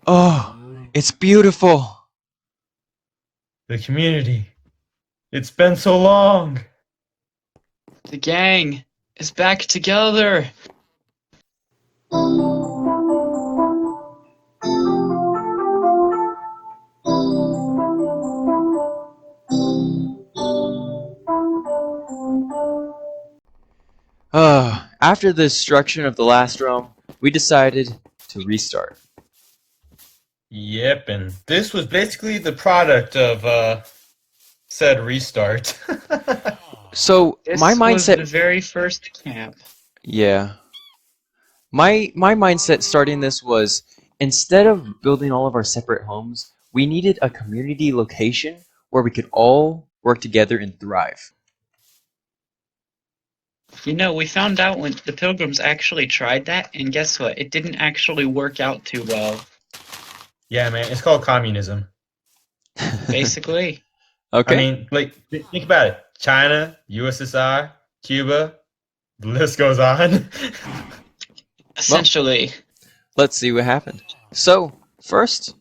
Oh, it's beautiful. The community. It's been so long. The gang is back together. After the destruction of the last realm, we decided to restart. Yep, and this was basically the product of said restart. So my This was the mindset, very first camp. yeah, my mindset starting this was instead of building all of our separate homes, we needed a community location where we could all work together and thrive. You know, we found out when the Pilgrims actually tried that, and guess what? It didn't actually work out too well. Yeah, man, it's called communism. Basically, I Okay, mean, like, think about it. China, USSR, Cuba, the list goes on. well, essentially. let's see what happened. So first,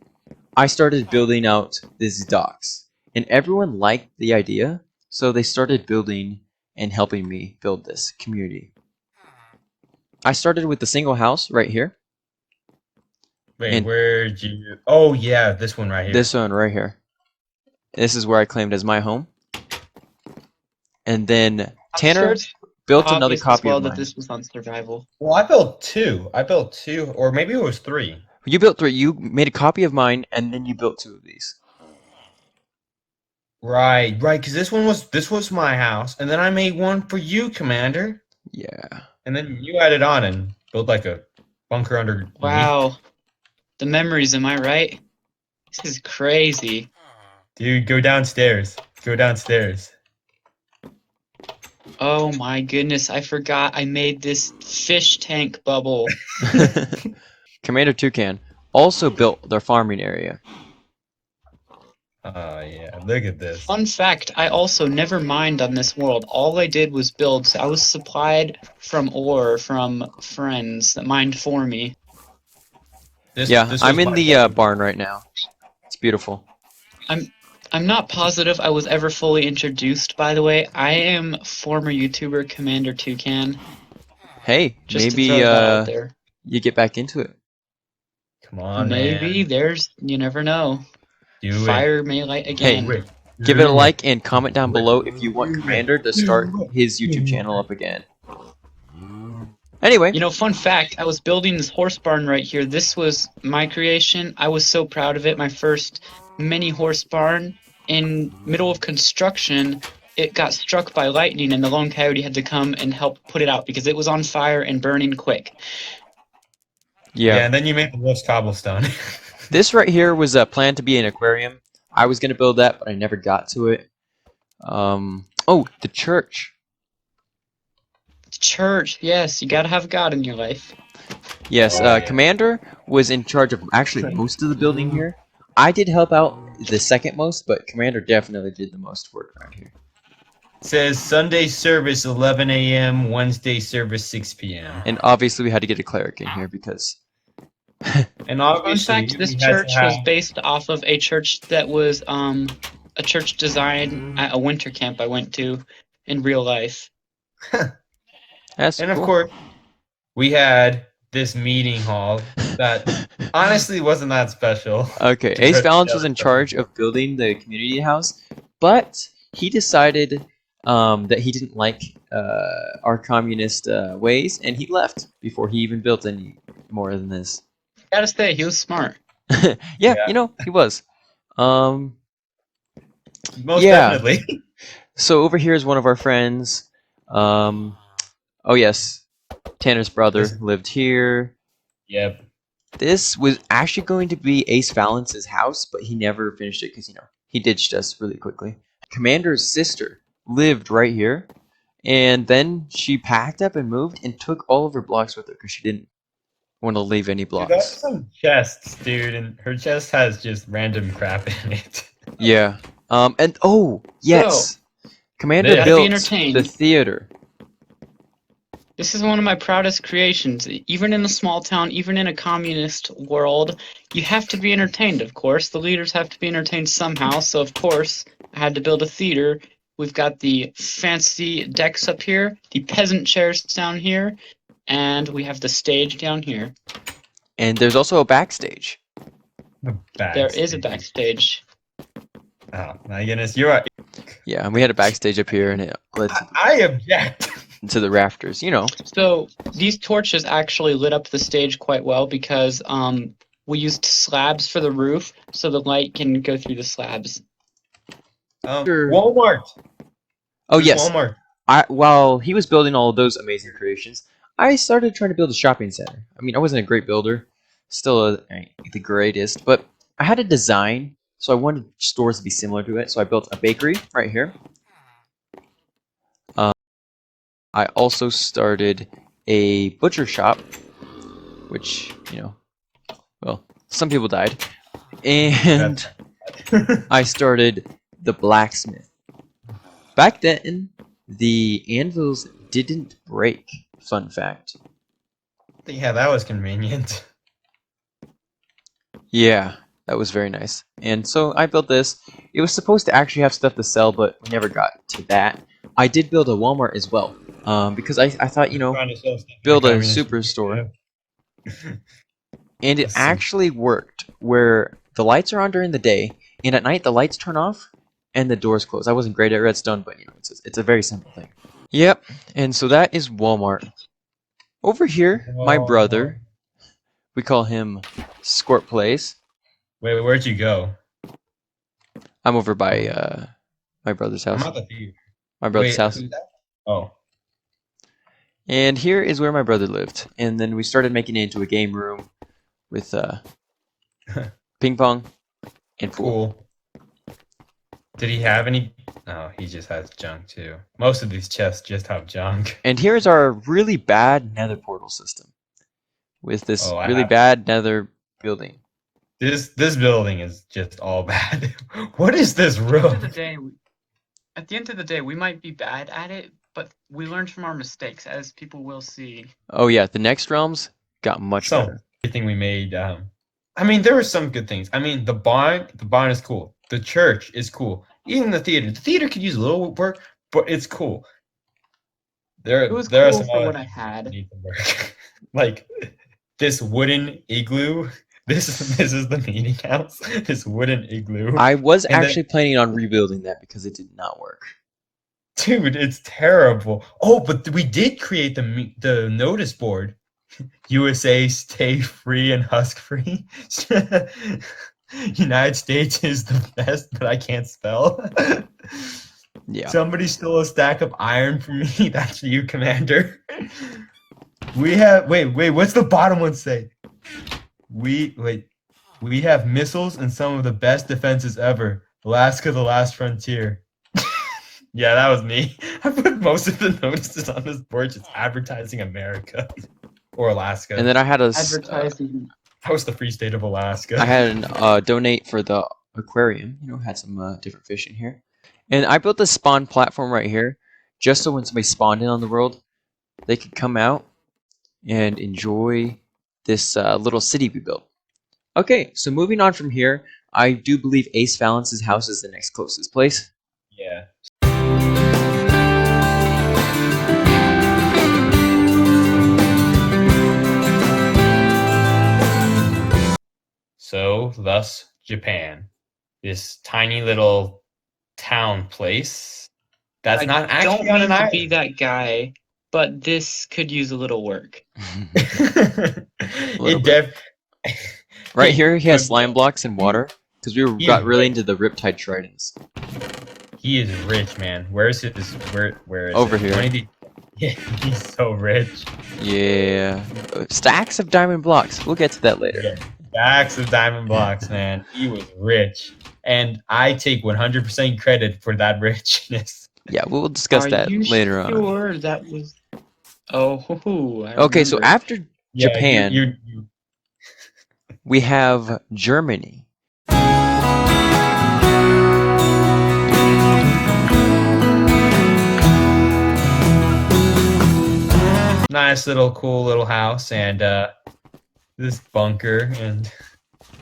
I started building out these docks, and everyone liked the idea, so they started building and helping me build this community. I started with a single house right here, Wait, and where'd you? Oh, yeah, this one right here. this one right here. This is where I claimed as my home. And then I'm sure Tanner it's built another obvious as copy of well that mine. this was on survival. Well, I built two. I built two, or maybe it was three. You built three. You made a copy of mine, and then you built two of these. Right, right, because this was my house, and then I made one for you, Commander, Yeah. and then you added on and built like a bunker underneath. Wow, the memories, am I right? This is crazy. Dude, go downstairs. Go downstairs. Oh my goodness, I forgot I made this fish tank bubble. Commander Toucan also built their farming area. Oh yeah, look at this. Fun fact, I also never mined on this world. All I did was build, so I was supplied from ore from friends that mined for me. Yeah, This I'm was in my the barn right now. It's beautiful. I'm not positive I was ever fully introduced, by the way. I am former YouTuber Commander Toucan, Hey, just to maybe throw that out there. you get back into it. Come on, Maybe man. you never know. Do it. Fire may light Hey, Do again. it. give it a Do it. like and comment down Do it. below if you want Do it. Commander to start Do it. his YouTube Do channel it. up again. Anyway, You know, fun fact, I was building this horse barn right here. This was my creation. I was so proud of it. My first mini horse barn. In middle of construction, it got struck by lightning and the lone coyote had to come and help put it out because it was on fire and burning quick. Yeah, yeah. and then you made the wolf's cobblestone. This right here was planned to be an aquarium. I was gonna build that, but I never got to it. Oh, the church. Church, yes, you gotta have God in your life. Yes, Oh, yeah. Commander was in charge of actually most of the building here. I did help out the second most, but Commander definitely did the most work around here. Says Sunday service 11 a.m., Wednesday service 6 p.m. And obviously we had to get a cleric in here because And Fun obviously fact, this we had to church was have based off of a church that was a church design at a winter camp I went to in real life. that's and of cool. course we had this meeting hall that honestly wasn't that special. Okay, compared Ace to the Valens was other in stuff we charge built. of building the community house, but he decided that he didn't like our communist ways, and he left before he even built any more than this. Gotta say, he was smart. Yeah, Yeah. you know, he was. Um, Most yeah, definitely. so over here is one of our friends. Oh yes, Tanner's brother This- lived here. Yep. This was actually going to be Ace Valence's house, but he never finished it because, you know, he ditched us really quickly. Commander's sister lived right here, and then she packed up and moved and took all of her blocks with her because she didn't want to leave any Dude, that's blocks. some chests, dude, and her chest has just random crap in it. Yeah. And oh, yes. Commander Gotta be built entertained. the theater. This is one of my proudest creations. Even in a small town, even in a communist world, you have to be entertained, of course. The leaders have to be entertained somehow, so of course, I had to build a theater. We've got the fancy decks up here, the peasant chairs down here, and we have the stage down here. And there's also a backstage. There is a backstage. Oh my goodness, you are. Yeah, and we had a backstage up here, and it led I object. to the rafters. You know, So these torches actually lit up the stage quite well because we used slabs for the roof, so the light can go through the slabs. Sure. Walmart. oh yes, Walmart. while he was building all of those amazing creations, I started trying to build a shopping center. I mean, I wasn't a great builder, still the greatest, but I had a design, so I wanted stores to be similar to it. So I built a bakery right here. I also started a butcher shop, which, you know, well, some people died. And I started the blacksmith. Back then, the anvils didn't break. Fun fact. Yeah, that was convenient. Yeah, that was very nice. And so I built this. It was supposed to actually have stuff to sell, but we never got to that. I did build a Walmart as well, because I thought, you know, Trying to sell stuff in build the a communist superstore. Russia. And it Let's see. actually worked, where the lights are on during the day, and at night the lights turn off and the doors close. I wasn't great at redstone, but you know, it's a very simple thing. Yep, and so that is Walmart. Over here, my brother, we call him Squirt Plays. Wait, where'd you go? I'm over by my brother's I'm house. at the theater. My brother's Wait, house. who's that? Oh. And here is where my brother lived. And then we started making it into a game room with ping pong and pool. Cool. Did he have any? No, he just has junk too. Most of these chests just have junk. And here's our really bad nether portal system with this Oh, I really have- bad nether building. This building is just all bad. What is this room? At the end of the day, we might be bad at it, but we learned from our mistakes, as people will see. Oh yeah, the next realms got much So better. everything we made. I mean, there were some good things. I mean, the barn is cool. The church is cool. Even the theater could use a little work, but it's cool. It was there are cool some for other what I things that had. need some work. Like this wooden igloo. This is the meeting house. This wooden igloo. I was And then- actually planning on rebuilding that because it did not work. Dude, it's terrible. Oh, but we did create the notice board. USA stay free and husk free. United States is the best, but I can't spell. Yeah. Somebody stole a stack of iron from me. That's you, Commander. We have wait, what's the bottom one say? We have missiles and some of the best defenses ever. Alaska, the last frontier. Yeah, that was me. I put most of the notices on this board just advertising America or Alaska. And then I had a Advertising. That was the free state of Alaska. I had an donate for the aquarium. You know, had some different fish in here. And I built this spawn platform right here, just so when somebody spawned in on the world, they could come out and enjoy this little city we built. Okay, so moving on from here, I do believe Ace Valence's house is the next closest place. Yeah. So, thus, Japan. This tiny little town place that's not I don't actually on mean an to be island. that guy, but this could use a little work. Little It def- Right here, he has But- slime blocks and water, because we He's got really rich. into the Riptide Tridents. He is rich, man. Where's his? Where is Over it? here. When did he- Yeah, he's so rich. Yeah. Stacks of diamond blocks. We'll get to that later. Yeah. Stacks of diamond blocks, man. He was rich, and I take 100% credit for that richness. Yeah, we'll discuss Are that you later on. sure that was? Oh, I Okay, so remember. after Japan, You we have Germany. nice little cool little house and this bunker. And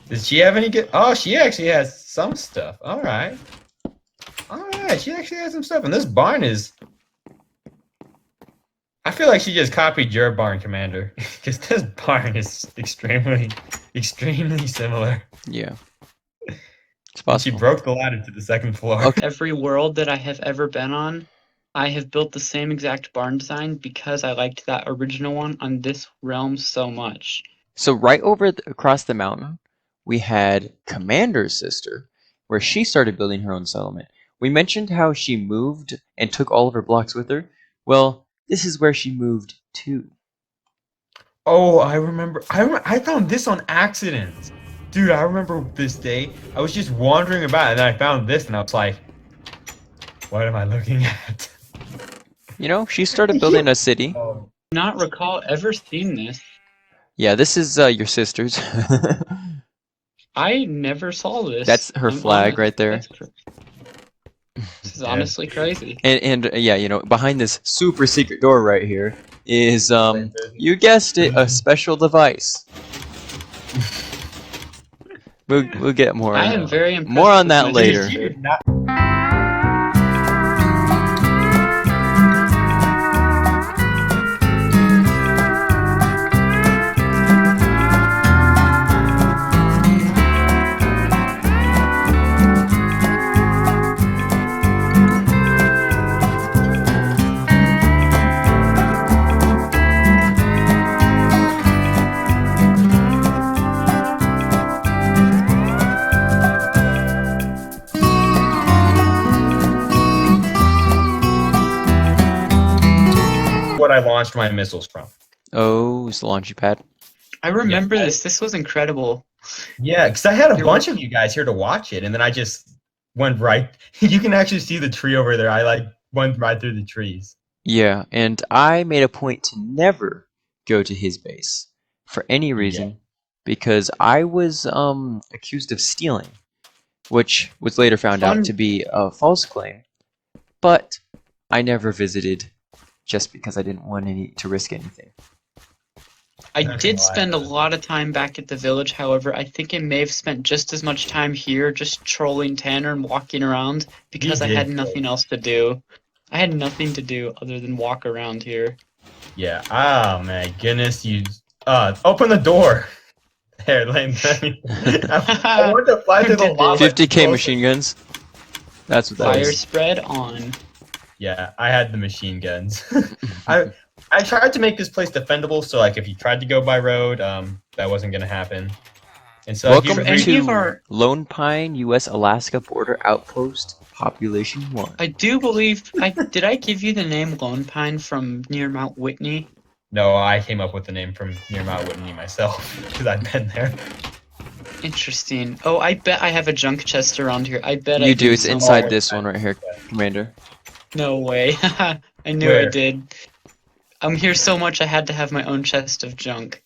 does she have any good? Oh, she actually has some stuff. All right, she actually has some stuff. And this barn is. I feel like she just copied your barn, Commander, because this barn is extremely similar. Yeah. It's She possible. broke the ladder to the second floor. Okay. Every world that I have ever been on, I have built the same exact barn design because I liked that original one on this realm so much. So right over across the mountain, we had Commander's sister, where she started building her own settlement. We mentioned how she moved and took all of her blocks with her. Well, this is where she moved to. Oh, I remember. I found this on accident. Dude, I remember this day. I was just wandering about and I found this and I was like, what am I looking at? You know, she started building a city. Oh, Not recall ever seeing this. Yeah, this is your sister's. I never saw this. That's her I'm flag honest. right there. This is Yeah. honestly crazy. And yeah, you know, behind this super secret door right here is you guessed it, a special device. We'll get more. I am very impressed. More on with that my later. sister. you did not- what I launched my missiles from. Oh, it's the launching pad. I remember this. This was incredible. Yeah, because I had a You're bunch of you guys here to watch it, and then I just went right. You can actually see the tree over there. I like went right through the trees. Yeah, and I made a point to never go to his base for any reason because I was accused of stealing, which was later found out Fun- to be a false claim. But I never visited just because I didn't want to risk anything. I Not did gonna lie. spend a lot of time back at the village. However, I think I may have spent just as much time here just trolling Tanner and walking around because I did had troll. nothing else to do. I had nothing to do other than walk around here. Yeah. Oh my goodness, you open the door. There, let me. I want to fly through the lava. 50k machine guns. That's what that Fire is. spread on. Yeah, I had the machine guns. I tried to make this place defendable, so like if you tried to go by road, that wasn't gonna happen. And so Welcome any to of our- Lone Pine, U.S.-Alaska border outpost, population 1. I do believe did I give you the name Lone Pine from near Mount Whitney? No, I came up with the name from near Mount Whitney myself because I've been there. Interesting. Oh, I bet I have a junk chest around here. I bet I You do. It's somewhere. inside this one right here, Commander. No way. I knew I Where? did. I'm here so much I had to have my own chest of junk.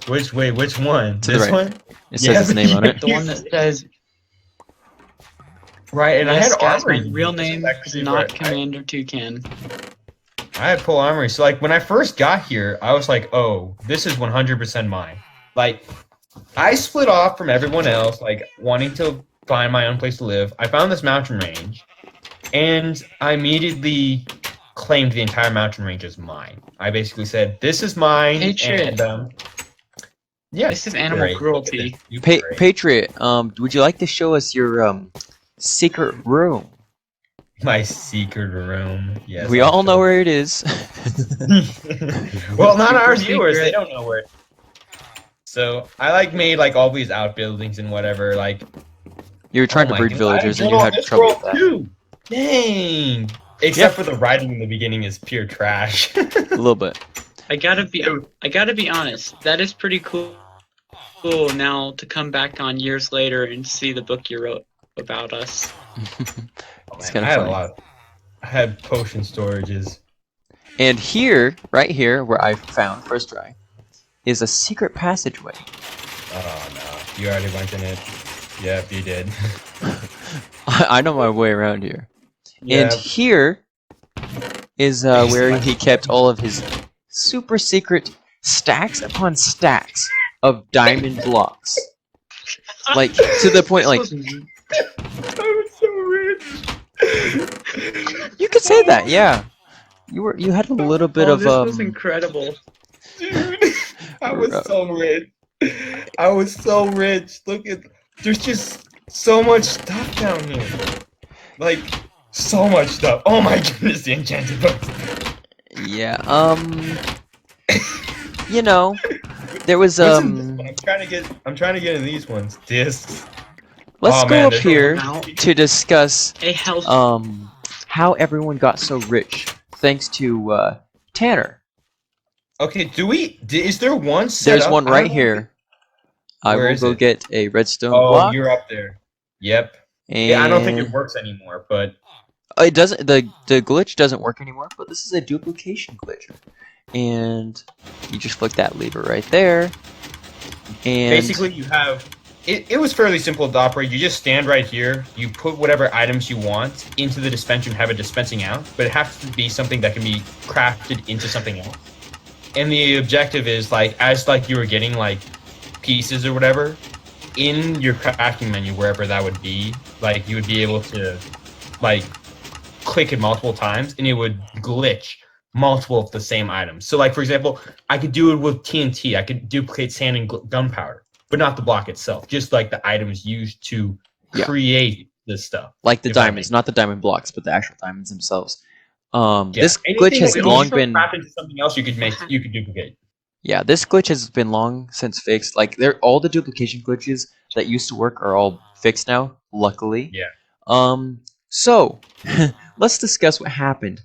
Which one? To the This right. one? It says his name on it. The one that says, Right, and yes, I had guys, armory. my real This is name is actually not where Commander Toucan. I had full armory. So like when I first got here, I was like, oh, this is 100% mine. Like I split off from everyone else, like wanting to find my own place to live. I found this mountain range, and I immediately claimed the entire mountain range as mine. I basically said, this is mine. Patriot. And, yeah. This is animal great. cruelty. Super great. Patriot, would you like to show us your secret room? My secret room. Yes. We I'll all know show where it is. well, not our Super viewers. secret. They don't know where. So I like made like all these outbuildings and whatever. Like You were trying oh to my breed goodness, villagers I and you enjoyed had this trouble world with that. too. Dang. Except for the writing in the beginning is pure trash. A little bit. I gotta be honest. That is pretty cool. Cool now to come back on years later and see the book you wrote about us. It's Man, kinda I had funny. a lot. I had potion storages. And here, right here, where I found first try, is a secret passageway. Oh no, you already went in it. Yep, you did. I know my way around here. Yeah. And here is where he kept all of his super secret stacks upon stacks of diamond blocks. Like to the point, like I was so rich. you could say that, yeah. You had a little bit Oh, of this was incredible. Dude, I was so rich. I was so rich. Look at, there's just so much stuff down here. Like, so much stuff. Oh my goodness, the enchanted books. yeah. You know, there was What's in this one? I'm trying to get in these ones. Discs. Let's Oh, go man, up there's here Now, to discuss a health. how everyone got so rich thanks to Tanner. Okay, is there one set There's up? one I right don't know. here. I Where will is go it? get a redstone Oh, block. you're up there. Yep. And Yeah, I don't think it works anymore, but it doesn't. The glitch doesn't work anymore. But this is a duplication glitch, and you just flick that lever right there. And basically you have it was fairly simple to operate. You just stand right here, you put whatever items you want into the dispenser and have it dispensing out, but it has to be something that can be crafted into something else. And the objective is like, as like you were getting like pieces or whatever in your crafting menu, wherever that would be, like you would be able to like click it multiple times and it would glitch multiple of the same items. So like for example, I could do it with TNT. I could duplicate sand and gunpowder, but not the block itself, just like the items used to Yeah. create this stuff. like the if that diamonds, makes not the diamond blocks, but the actual diamonds themselves. Yeah. This Anything glitch has that you long also been. craft into something else you could duplicate. Yeah, this glitch has been long since fixed. Like all the duplication glitches that used to work are all fixed now, luckily. Yeah. So let's discuss what happened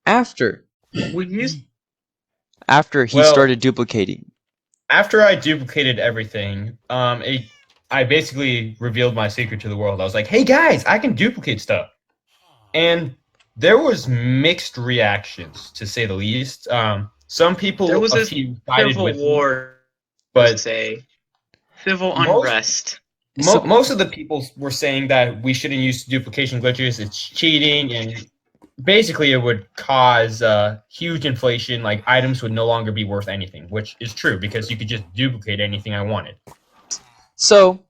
after We used he Well- started duplicating. After I duplicated everything, I basically revealed my secret to the world. I was like, "Hey guys, I can duplicate stuff," and there was mixed reactions, to say the least. Some people, There was a a few sided civil with me, war, but say civil most- unrest. So- most of the people were saying that we shouldn't use duplication glitches. It's cheating, and basically it would cause huge inflation. Like items would no longer be worth anything, which is true because you could just duplicate anything I wanted. So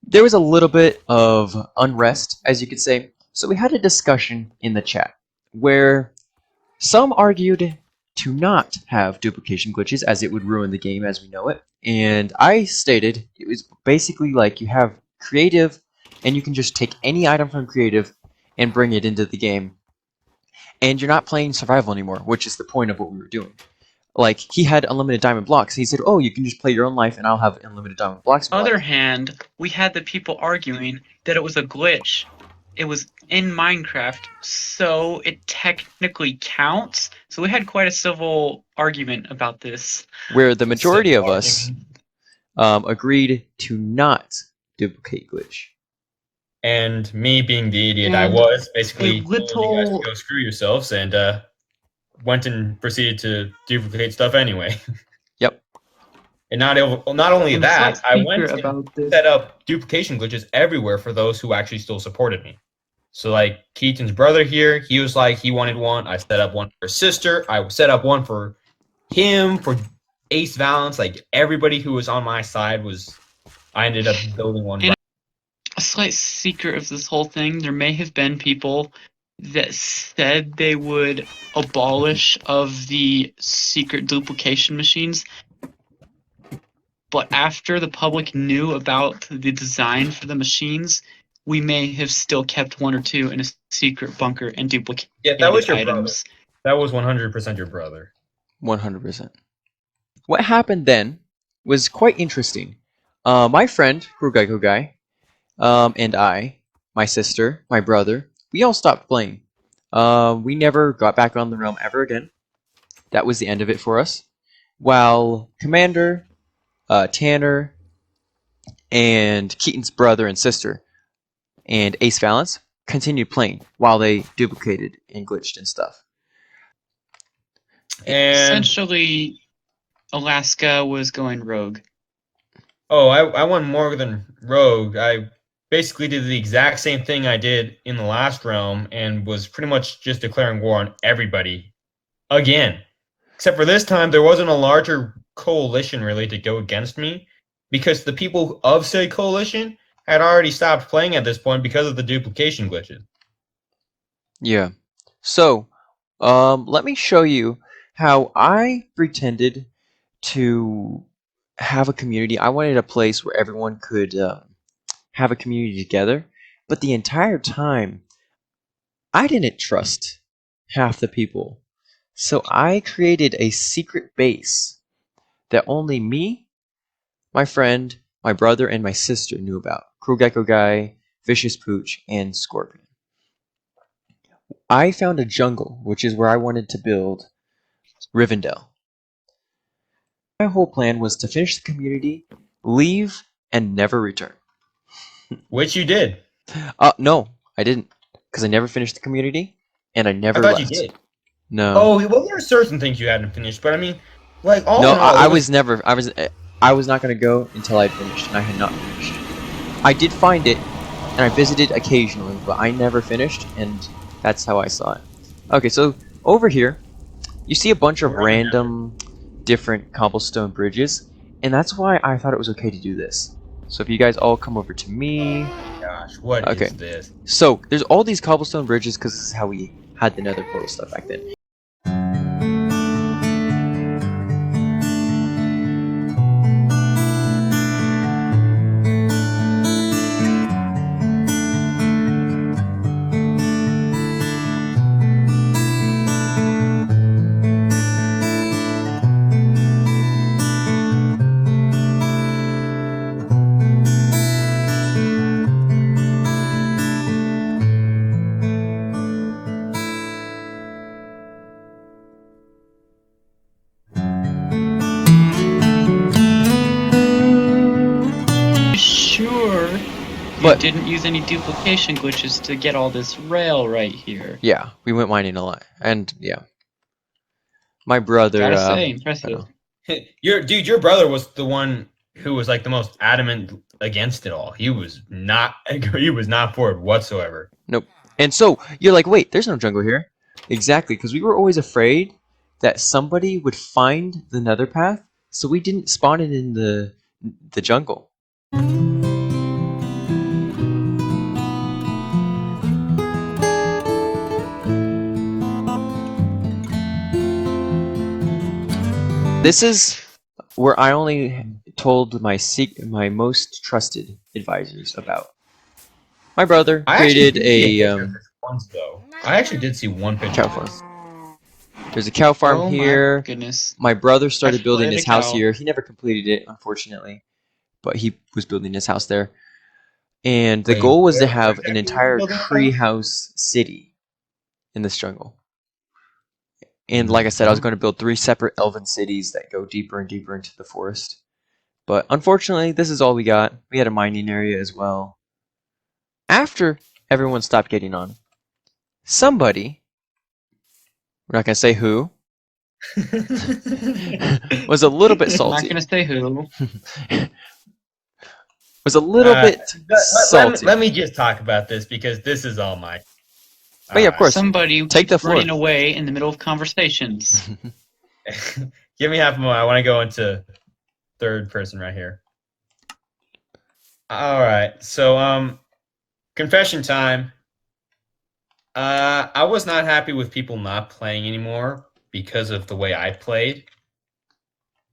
there was a little bit of unrest, as you could say. So we had a discussion in the chat where some argued to not have duplication glitches as it would ruin the game as we know it. And I stated it was basically like you have creative and you can just take any item from creative and bring it into the game. And you're not playing survival anymore, which is the point of what we were doing. Like, he had unlimited diamond blocks. He said, oh, you can just play your own life and I'll have unlimited diamond blocks. On the other hand, we had the people arguing that it was a glitch. It was in Minecraft, so it technically counts. So we had quite a civil argument about this. Where the majority of Simple us argument. agreed to not duplicate glitch. And me being the idiot I And was, basically a told you guys to little- go screw yourselves and went and proceeded to duplicate stuff anyway. Yep. And not only And a that, slight I went secret and about this. set up duplication glitches everywhere for those who actually still supported me. So like Keaton's brother here, he was like he wanted one. I set up one for his sister. I set up one for him, for Ace Valance. Like everybody who was on my side was. I ended up building one. And a slight secret of this whole thing, there may have been people that said they would abolish of the secret duplication machines, but after the public knew about the design for the machines, we may have still kept one or two in a secret bunker and duplicated Yeah, that was your items. brother. That was 100% your brother. 100%. What happened then was quite interesting. My friend, Rugaiko Guy, and I, my sister, my brother, we all stopped playing. We never got back on the realm ever again. That was the end of it for us. While Commander, Tanner, and Keaton's brother and sister, and Ace Valance continued playing while they duplicated and glitched and stuff. And Essentially, Alaska was going rogue. oh, I won more than Rogue. I basically did the exact same thing I did in the last realm and was pretty much just declaring war on everybody again. Except for this time, there wasn't a larger coalition really to go against me, because the people of said coalition had already stopped playing at this point because of the duplication glitches. Yeah. So, let me show you how I pretended to have a community. I wanted a place where everyone could have a community together, but the entire time, I didn't trust half the people. So I created a secret base that only me, my friend, my brother, and my sister knew about. Krogekko Guy, Vicious Pooch, and Scorpion. I found a jungle, which is where I wanted to build Rivendell. My whole plan was to finish the community, leave, and never return. Which you did. No, I didn't, because I never finished the community, and I never I thought left. you did. No. Oh, well, there are certain things you hadn't finished, but I mean, like, all No, in all, I it was never. I was not going to go until I finished, and I had not finished. I did find it, and I visited occasionally, but I never finished, and that's how I saw it. Okay, so over here, you see a bunch of random, different cobblestone bridges, and that's why I thought it was okay to do this. So if you guys all come over to me, Gosh, what is Okay. this? so there's all these cobblestone bridges because this is how we had the Nether portal stuff back then. Sure. But- You didn't use any duplication glitches to get all this rail right here. Yeah, we went mining a lot, and yeah, my brother. Gotta say, I impressive. know. Your brother was the one who was like the most adamant against it all. He was not for it whatsoever. And so you're like, wait, there's no jungle here. Exactly, because we were always afraid that somebody would find the Nether path, so we didn't spawn it in the jungle. This is where I only told my most trusted advisors about. My brother I actually created did see a picture of this once, though. I actually did see one picture. cow of farm. this. There's a cow farm Oh here. my goodness. My brother started I building flayed his a house cow. here. He never completed it, unfortunately, but he was building his house there. And the Wait, goal was to where have exactly an was he entire building his house? treehouse city in this jungle. And like I said, I was going to build 3 separate elven cities that go deeper and deeper into the forest. But unfortunately, this is all we got. We had a mining area as well. After everyone stopped getting on, somebody, we're not going to say who, was a little bit I'm not salty. gonna say who. Was a little bit salty. Let me just talk about this because this is all my. But yeah, of course. Somebody Take the keeps running floor. away in the middle of conversations. Give me half a moment. I want to go into third person right here. All right. So, confession time. I was not happy with people not playing anymore because of the way I played.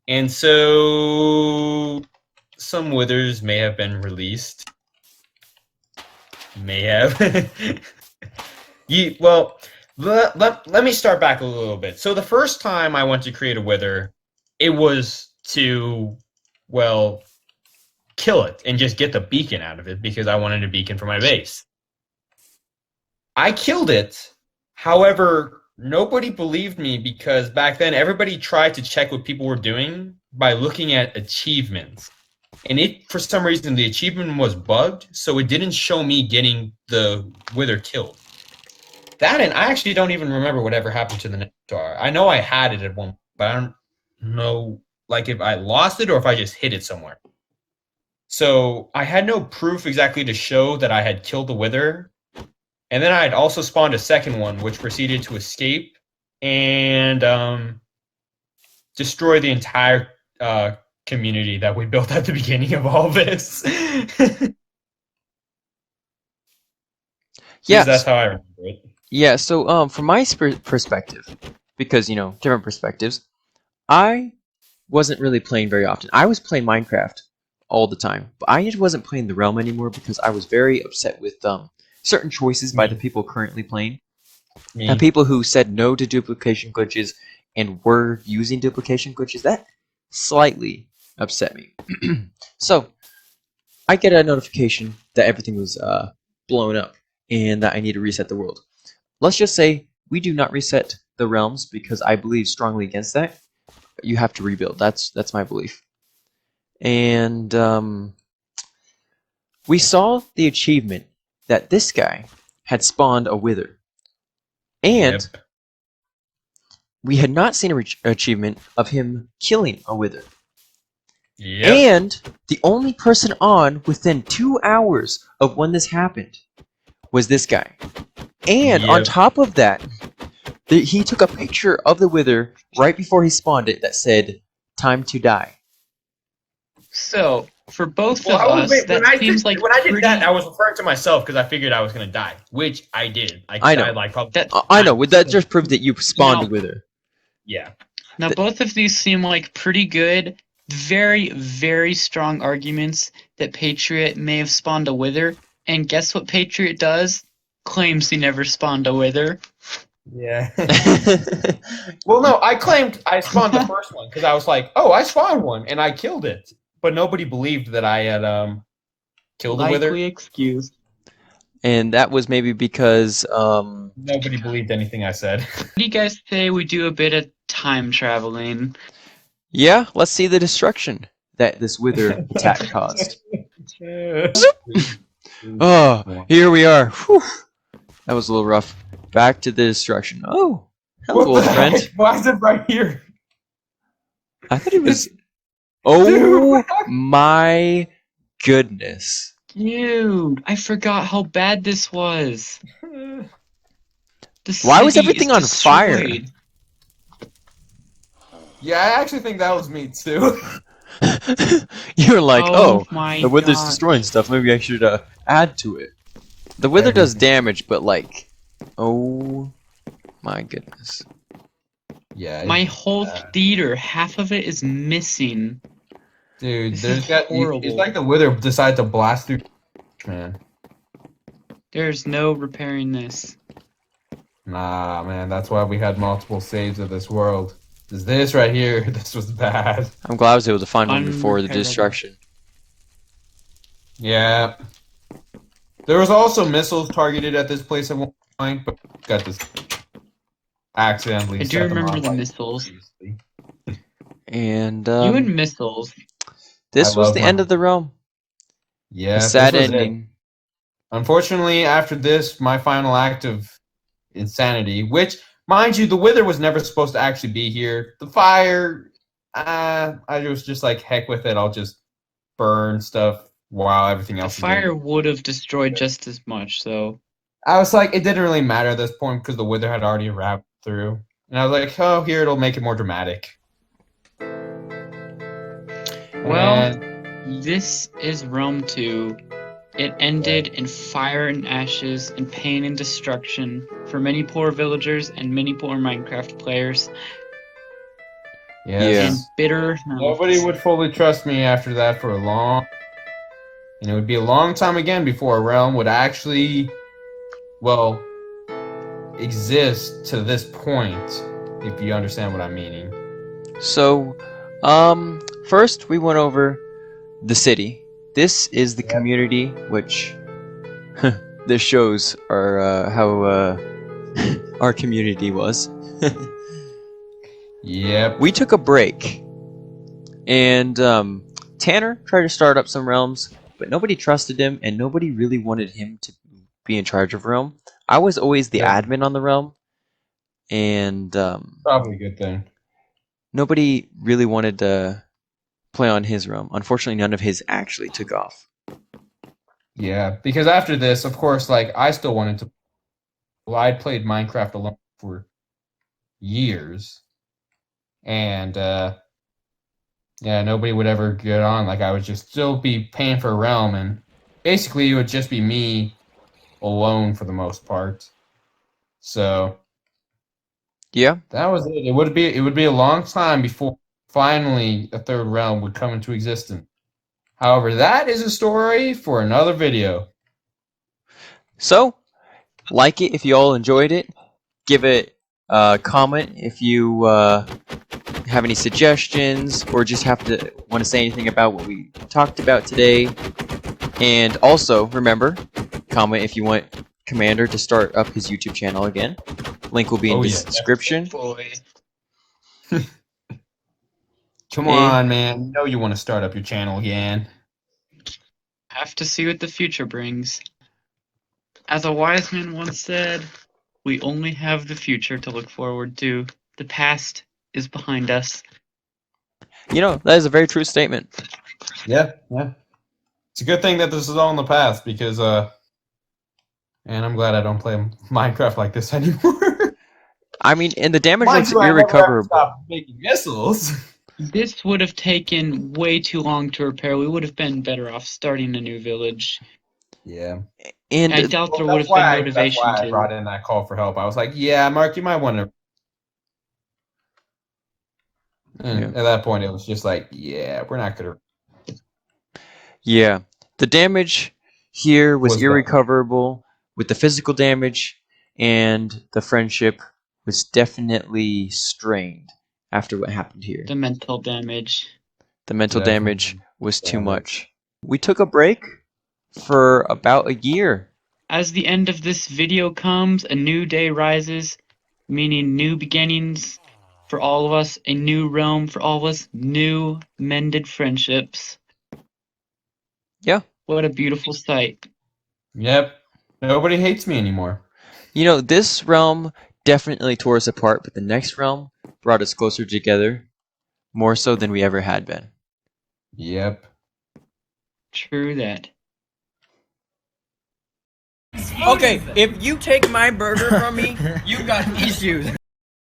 And so some withers may have been released. May have. Well, let me start back a little bit. So the first time I went to create a wither, it was to, well, kill it and just get the beacon out of it because I wanted a beacon for my base. I killed it. However, nobody believed me because back then everybody tried to check what people were doing by looking at achievements. And it, for some reason, the achievement was bugged, so it didn't show me getting the wither killed. That, and I actually don't even remember whatever happened to the Nectar. I know I had it at one, but I don't know, like, if I lost it or if I just hid it somewhere. So I had no proof exactly to show that I had killed the wither. And then I had also spawned a second one, which proceeded to escape. And destroy the entire community that we built at the beginning of all this. Yeah, That's how I remember it. yeah. So, from my perspective, because different perspectives, I wasn't really playing very often. I was playing Minecraft all the time, but I just wasn't playing the Realm anymore because I was very upset with certain choices by the people currently playing. Me. And people who said no to duplication glitches and were using duplication glitches, that slightly upset me. So, I get a notification that everything was blown up and that I need to reset the world. Let's just say we do not reset the realms because I believe strongly against that. You have to rebuild. That's my belief. And we saw the achievement that this guy had spawned a wither. And Yep. we had not seen an achievement of him killing a wither. Yep. And the only person on within 2 hours of when this happened was this guy. And on Yep. top of that, he took a picture of the wither right before he spawned it that said, "Time to die." So for both Well, of us, that seems like when I did pretty. that, I was referring to myself because I figured I was gonna die, which I did. I know. died, like probably. That- I know. That just proved that you spawned No. a wither. Yeah. Now, both of these seem like pretty good, very, very strong arguments that Patriot may have spawned a wither. And guess what Patriot does? Claims he never spawned a wither. Yeah. Well, no, I claimed I spawned the first one because I was like, "Oh, I spawned one and I killed it," but nobody believed that I had killed the wither. Likely excuse. And that was maybe because Nobody believed anything I said. What do you guys say we do a bit of time traveling? yeah, let's see the destruction that this wither attack caused. Oh, here we are. Whew. That was a little rough. Back to the destruction. Oh, hello, What old the friend. heck? Why is it right here? I thought it was. Oh my goodness! Dude, I forgot how bad this was. The Why was city everything is on fire? destroyed. Yeah, I actually think that was me too. You're like, oh, my the wither's God. destroying stuff. Maybe I should add to it. The wither does damage, but like, oh my goodness. Yeah. My whole theater, half of it is missing. Dude, This there's is got. horrible. It's like the wither decided to blast through. Man, There's no repairing this. nah, man. That's why we had multiple saves of this world. Is this right here? This was bad. I'm glad I was able to find one before the Unrepairable. destruction. Yeah. There was also missiles targeted at this place at one point, but got this accidentally. I set do them remember off the like missiles. previously. And You and missiles. this I was love the my- end of the realm. Yeah, A this sad was it. ending. Unfortunately, after this, my final act of insanity, which, mind you, the wither was never supposed to actually be here. The fire, I was just like, heck with it. I'll just burn stuff while everything The else is fire getting- would have destroyed just as much, though. I was like, it didn't really matter at this point because the wither had already wrapped through. And I was like, oh, here, it'll make it more dramatic. Well, And- this is Realm 2. It ended in fire and ashes and pain and destruction for many poor villagers and many poor Minecraft players. yes. And bitter. Nobody would fully trust me after that for a long, and it would be a long time again before a realm would actually, well, exist to this point, if you understand what I'm meaning. So, first we went over the city. This is the Yep. community, which this shows our how our community was. Yep. We took a break, and Tanner tried to start up some realms, but nobody trusted him, and nobody really wanted him to be in charge of realm. I was always the Yeah. admin on the realm, and Probably a good thing. nobody really wanted to play on his realm. Unfortunately, none of his actually took off. Yeah, because after this, of course, like, I still wanted to. Well, I'd played Minecraft alone for years. and yeah, nobody would ever get on. Like, I would just still be paying for a realm, and basically it would just be me alone for the most part. So Yeah. that was it. It would be a long time before finally a third realm would come into existence. However, that is a story for another video. So, like it if you all enjoyed it. Give it a comment if you have any suggestions or just want to say anything about what we talked about today. And also, remember, comment if you want Commander to start up his YouTube channel again. Link will be in the description. Boy. Come on, man. You know you want to start up your channel again. Have to see what the future brings. As a wise man once said, we only have the future to look forward to. The past is behind us. You know, that is a very true statement. Yeah. It's a good thing that this is all in the past because, and I'm glad I don't play Minecraft like this anymore. I mean, and the damage Mind looks you, I never ever irrecoverable. stopped making missiles. This would have taken way too long to repair. We would have been better off starting a new village. Yeah. And I doubt there would have been motivation That's why I to. brought in that call for help. I was like, yeah, Mark, you might want to. And Yeah. at that point, it was just like, yeah, we're not going to. yeah, the damage here was Was bad. irrecoverable with the physical damage, and the friendship was definitely strained after what happened here. The mental damage. The mental damage Definitely was too damage. much. We took a break for about a year. As the end of this video comes, a new day rises, meaning new beginnings for all of us, a new realm for all of us, new mended friendships. Yeah. What a beautiful sight. Yep. Nobody hates me anymore. You know, this realm definitely tore us apart, but the next realm brought us closer together, more so than we ever had been. Yep. True that. Okay, if you take my burger from me, you got issues.